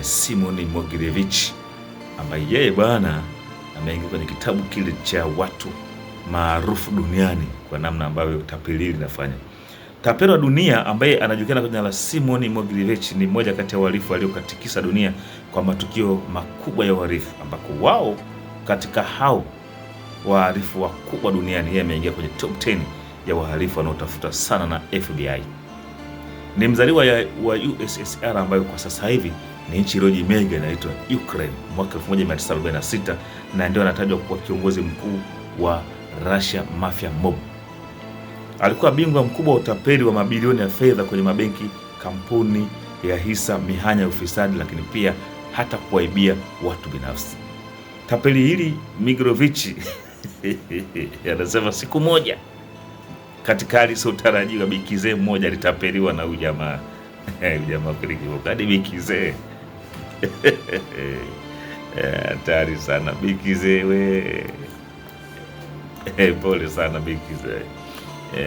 Simon Mogilevich, ambaye yeye bwana ameingia kwenye kitabu kile cha watu maarufu duniani kwa namna ambavyo tapeli linafanya. Tapeli wa dunia ambaye anajulikana kwa jina la Simon Mogilevich ni mmoja kati ya wahalifu waliokatikisa dunia kwa matukio makubwa ya uhalifu, ambako wao katika hao wahalifu wakubwa duniani yeye ameingia kwenye top 10 ya wahalifu wanaotafuta sana na FBI. Ni mzaliwa wa USSR ambayo kwa sasa hivi ni nchi iliyojimega inaitwa Ukraine, mwaka 1946, na ndio anatajwa kuwa kiongozi mkuu wa Russia Mafia Mob. Alikuwa bingwa mkubwa wa utapeli wa mabilioni ya fedha kwenye mabenki, kampuni ya hisa, mihanya ya ufisadi, lakini pia hata kuwaibia watu binafsi. Tapeli hili Mogilevich anasema siku moja katika hali isiyotarajiwa bikizee mmoja alitapeliwa na huyu jamaa. Jamaa hadi bikizee. Hatari sana bikizee we. Pole sana bikizee.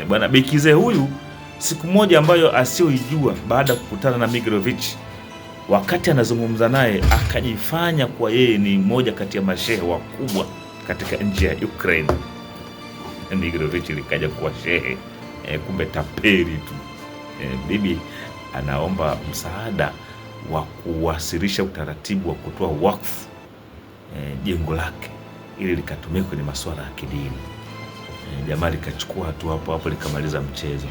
Bwana bikizee huyu siku moja ambayo asioijua, baada ya kukutana na Mogilevich, wakati anazungumza naye akajifanya kwa yeye ni mmoja kati ya mashehe wakubwa katika nchi ya Ukraine. Mogilevich likaja kuwa shehe, kumbe tapeli tu. Bibi anaomba msaada wa kuwasilisha utaratibu wa kutoa wakfu jengo lake ili likatumika kwenye masuala ya kidini. Jamaa likachukua hatua hapo hapo, likamaliza mchezo,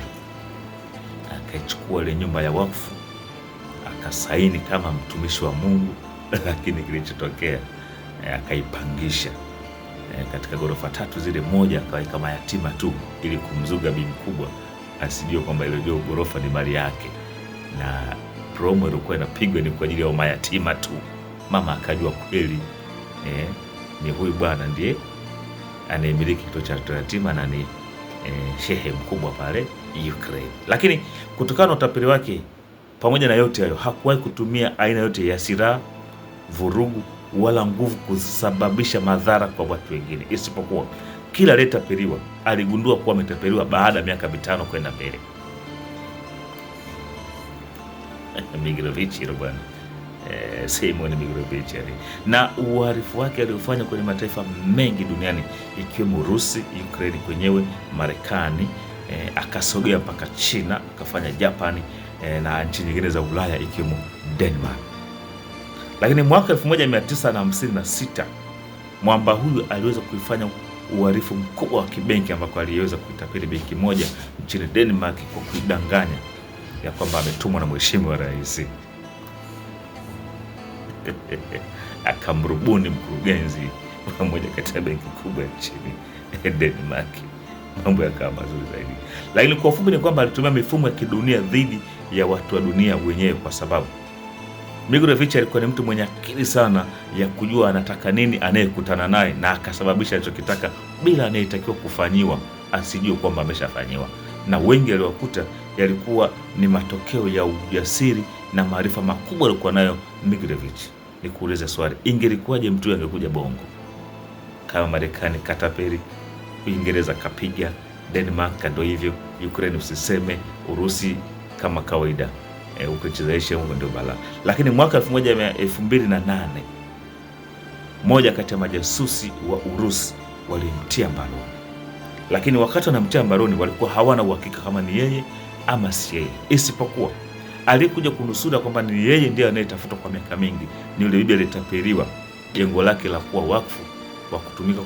akaichukua ile nyumba ya wakfu akasaini kama mtumishi wa Mungu, lakini kilichotokea akaipangisha katika ghorofa 3 zile, moja akaweka mayatima tu ili kumzuga bibi mkubwa asijue kwamba ile ghorofa ni mali yake, na promo ilikuwa inapigwa ni kwa ajili ya mayatima tu. Mama akajua kweli ni huyu bwana ndiye anayemiliki kituo cha yatima na ni shehe mkubwa pale Ukraine. Lakini kutokana na utapeli wake, pamoja na yote hayo, hakuwahi kutumia aina yote ya silaha, vurugu wala nguvu kusababisha madhara kwa watu wengine, isipokuwa kila aliyetapeliwa aligundua kuwa ametapeliwa baada ya miaka 5 kwenda mbele. Mogilevich ile bwana, Simon Mogilevich, na uhalifu wake aliofanya kwenye mataifa mengi duniani ikiwemo Urusi, Ukraine kwenyewe, Marekani, akasogea mpaka China, akafanya Japani, na nchi nyingine za Ulaya ikiwemo Denmark. Lakini mwaka 1956 mwamba huyu aliweza kuifanya uhalifu mkubwa wa kibenki, ambako aliweza kuitapeli benki moja nchini Denmark kwa kuidanganya ya kwamba ametumwa na mheshimiwa rais. Akamrubuni mkurugenzi wa moja kati ya benki kubwa nchini Denmark. Mambo yakawa mazuri zaidi. Lakini kwa ufupi ni kwamba alitumia mifumo ya kidunia dhidi ya watu wa dunia wenyewe, kwa sababu Mogilevich alikuwa ni mtu mwenye akili sana ya kujua anataka nini anayekutana naye, na akasababisha alichokitaka bila anayetakiwa kufanyiwa asijue kwamba ameshafanyiwa. Na wengi aliwakuta yalikuwa ni matokeo ya ujasiri na maarifa makubwa alikuwa nayo Mogilevich. Nikuulize swali, ingelikuwaje mtu angekuja Bongo kama Marekani katapeli, Uingereza kapiga, Denmark ndio hivyo, Ukraine usiseme, Urusi kama kawaida, ukichezesha huko ndio bala. Lakini mwaka 2008 moja kati ya majasusi wa Urusi walimtia mbaroni, lakini wakati wanamtia mbaroni walikuwa hawana uhakika kama ni yeye ama si yeye, isipokuwa alikuja kunusura kwamba ni yeye ndiye anayetafutwa kwa miaka mingi ni yule bibi aliyetapeliwa jengo lake la kuwa wakfu wa kutumika